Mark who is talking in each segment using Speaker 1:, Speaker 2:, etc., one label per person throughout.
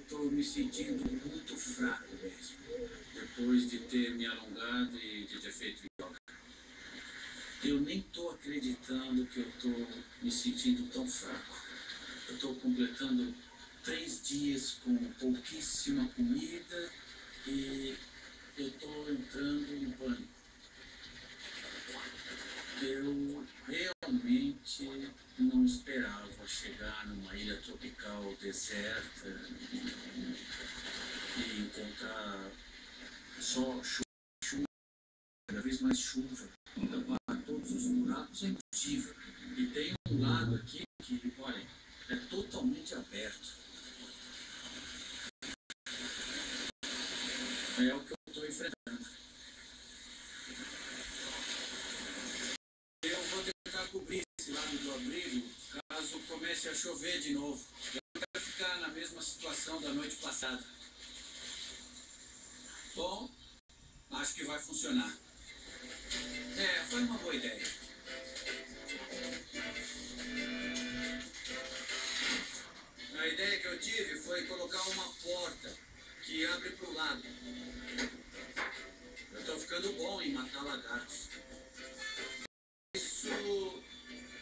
Speaker 1: estou me sentindo muito fraco mesmo, depois de ter me alongado e de ter feito yoga. Eu nem estou acreditando que eu estou me sentindo tão fraco. Eu estou completando 3 dias com pouquíssima comida e eu estou entrando em pânico. Eu realmente não esperava chegar numa ilha tropical deserta e encontrar só chuva, cada vez mais chuva, tapar todos os buracos é impossível. E tem um lado aqui que, olha, é totalmente aberto. É o que eu estou enfrentando. Eu vou tentar cobrir esse lado do abrigo caso comece a chover de novo. Eu não quero ficar na mesma situação da noite passada. Bom, acho que vai funcionar. Foi uma boa ideia. A ideia que eu tive foi colocar uma porta que abre para o lado. Eu estou ficando bom em matar lagartos. Isso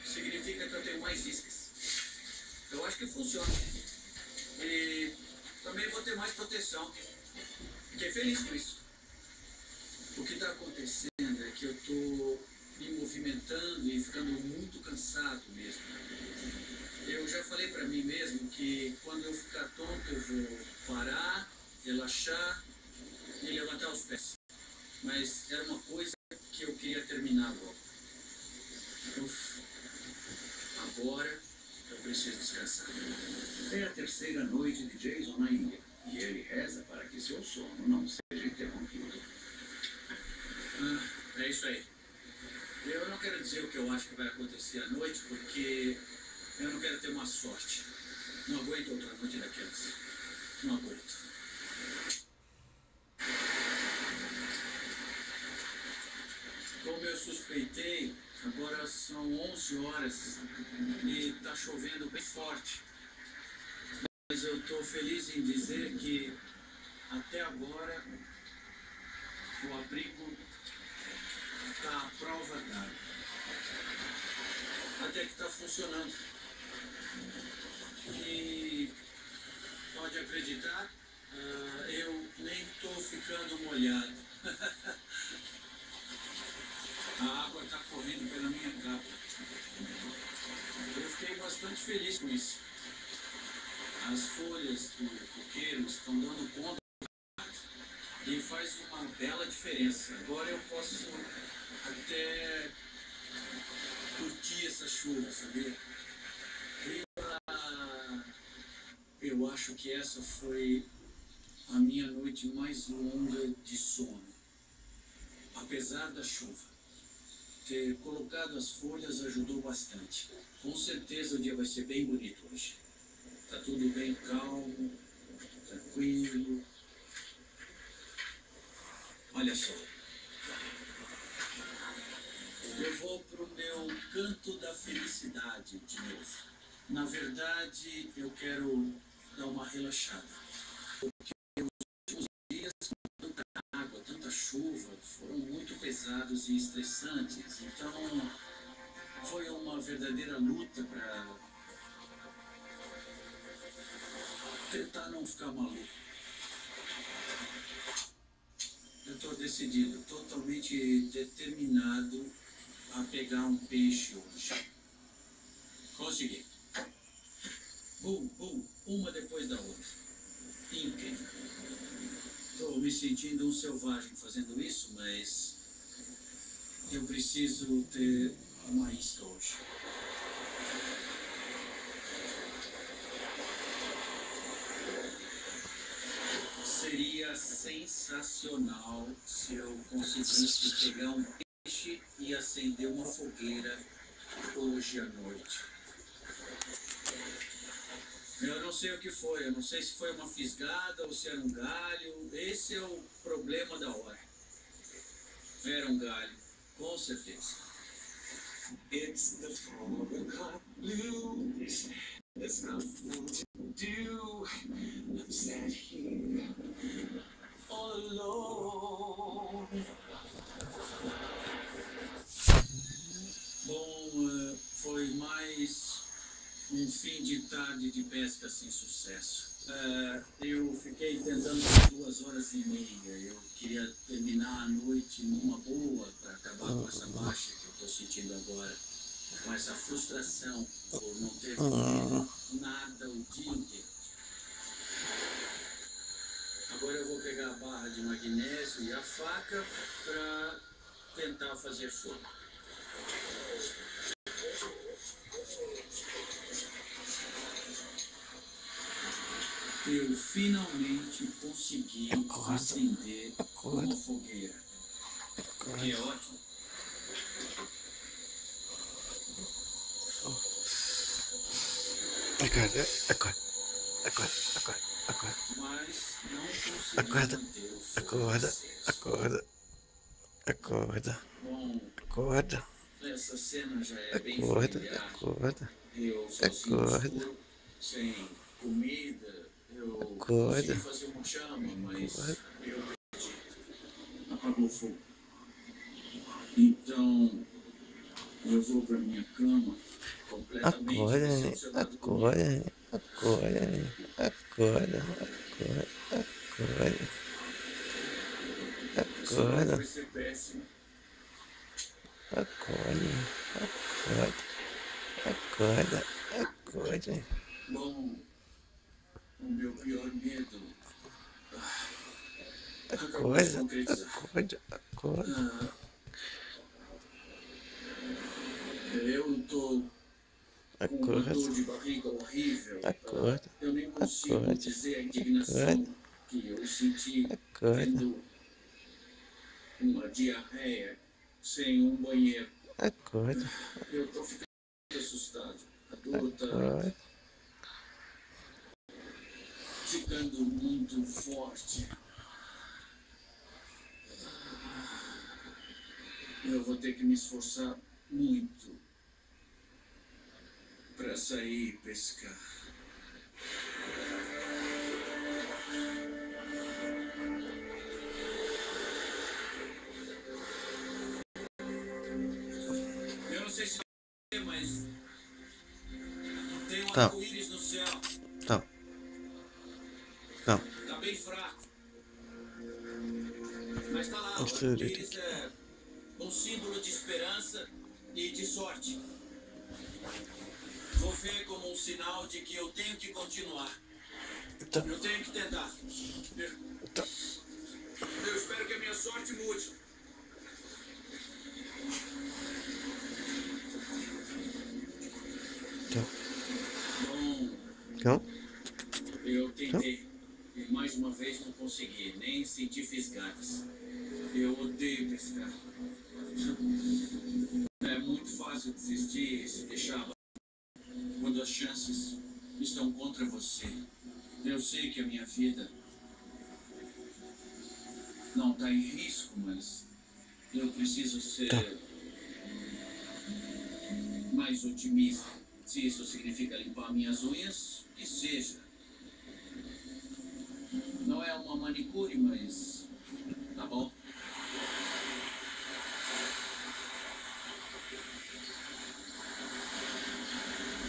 Speaker 1: significa que eu tenho mais iscas. Eu acho que funciona. E também vou ter mais proteção. Fiquei feliz com isso. O que está acontecendo é que eu estou me movimentando e ficando muito cansado mesmo. Eu já falei para mim mesmo que quando eu ficar tonto eu vou parar, relaxar e levantar os pés. Mas era uma coisa que eu queria terminar logo. Agora eu preciso descansar.
Speaker 2: É a terceira noite de Jason na ilha, e ele reza para que seu sono não seja interrompido.
Speaker 1: É isso aí. Eu não quero dizer o que eu acho que vai acontecer à noite, porque eu não quero ter uma sorte. Não aguento outra noite daquelas. Não aguento. Como eu suspeitei, agora são 11 horas e está chovendo bem forte. Mas eu estou feliz em dizer que até agora o abrigo está à prova d'água. Até que está funcionando. E pode acreditar, eu nem estou ficando molhado. A água está correndo pela minha capa. Eu fiquei bastante feliz com isso. As folhas do coqueiro estão dando conta e faz uma bela diferença. Agora eu posso até curtir essa chuva, sabia? Eu acho que essa foi a minha noite mais longa de sono. Apesar da chuva. Ter colocado as folhas ajudou bastante. Com certeza o dia vai ser bem bonito hoje. Tá tudo bem calmo, tranquilo. Olha só. Eu vou pro meu canto da felicidade de novo. Na verdade, eu quero dar uma relaxada. Porque os últimos dias, com tanta água, tanta chuva, foram muito pesados e estressantes. Então, foi uma verdadeira luta para tentar não ficar maluco. Eu estou decidido, totalmente determinado a pegar um peixe hoje. Consegui. Bum, bum, uma depois da outra. Incrível. Estou me sentindo um selvagem fazendo isso, mas eu preciso ter uma isca hoje. Seria sensacional se eu conseguisse pegar um peixe e acender uma fogueira hoje à noite. Eu não sei o que foi, eu não sei se foi uma fisgada ou se era um galho. Esse é o problema da hora. Era um galho, com certeza.
Speaker 3: It's the 4 o'clock blues. There's nothing to do. sat here all alone.
Speaker 1: Bom, foi mais um fim de tarde de pesca sem sucesso. Eu fiquei tentando por 2 horas e meia. Eu queria terminar a noite numa boa para acabar com essa baixa que eu estou sentindo agora. Com essa frustração por não ter comido nada o dia inteiro. Agora eu vou pegar a barra de magnésio e a faca para tentar fazer fogo. Eu finalmente consegui acender uma fogueira. O que é ótimo.
Speaker 4: Acorda.
Speaker 1: Mas não consegui manter o fogo aceso.
Speaker 4: Acorda.
Speaker 1: Bom, essa cena já é bem familiar. Eu sozinho no escuro, sem comida. Eu consegui fazer uma chama, mas eu perdi. Apagou o fogo. Então, eu vou pra minha cama completamente decepcionado comigo. Isso vai ser péssimo. Bom, o meu pior medo acabou de se concretizar. Eu tô com uma dor de barriga horrível. Eu nem consigo dizer a indignação que eu senti tendo uma diarreia sem um banheiro. Eu tô ficando muito assustado. A dor tá ficando muito forte. Eu vou ter que me esforçar muito para sair e pescar. Eu não sei se vai ver, mas tem um arco-íris no céu. Tá bem fraco. Mas tá lá, o arco-íris é um símbolo de esperança e de sorte. Vou ver como um sinal de que eu tenho que continuar. Eu tenho que tentar. Eu espero que a minha sorte mude. Bom, eu tentei. E mais uma vez não consegui, nem senti fisgadas. Eu odeio pescar. É muito fácil desistir e se deixar quando as chances estão contra você. Eu sei que a minha vida não está em risco, mas eu preciso ser mais otimista. Se isso significa limpar minhas unhas, que seja. Não é uma manicure, mas tá bom.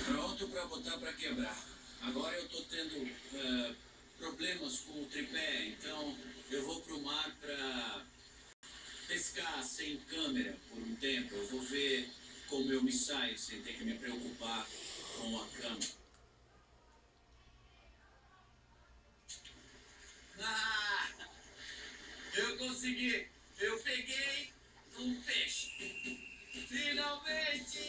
Speaker 1: Pronto para botar para quebrar. Agora eu tô tendo problemas com o tripé, então eu vou pro mar para pescar sem câmera por um tempo. Eu vou ver como eu me saio sem ter que me preocupar com a câmera. Eu consegui! Eu peguei um peixe! Finalmente!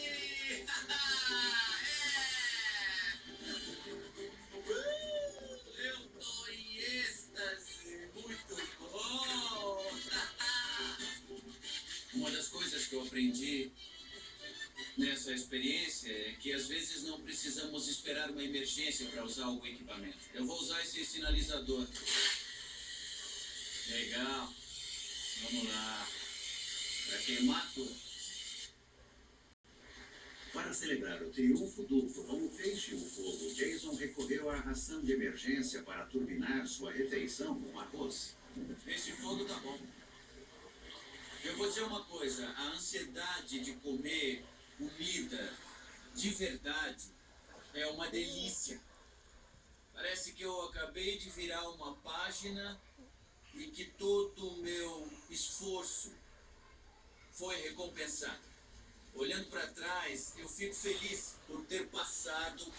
Speaker 1: Eu tô em êxtase! Muito bom! Uma das coisas que eu aprendi nessa experiência é que às vezes não precisamos esperar uma emergência para usar algum equipamento. Eu vou usar esse sinalizador. Legal. Vamos lá. Para queimar tudo.
Speaker 2: Para celebrar o triunfo duplo com o peixe e o fogo, Jason recorreu à ração de emergência para turbinar sua refeição com arroz.
Speaker 1: Esse fogo tá bom. Eu vou dizer uma coisa, a ansiedade de comer comida de verdade é uma delícia. Parece que eu acabei de virar uma página e que todo o meu esforço foi recompensado. Olhando para trás, eu fico feliz por ter passado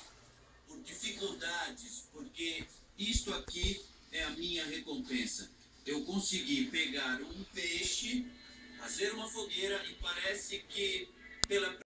Speaker 1: por dificuldades, porque isto aqui é a minha recompensa. Eu consegui pegar um peixe, fazer uma fogueira e parece que pela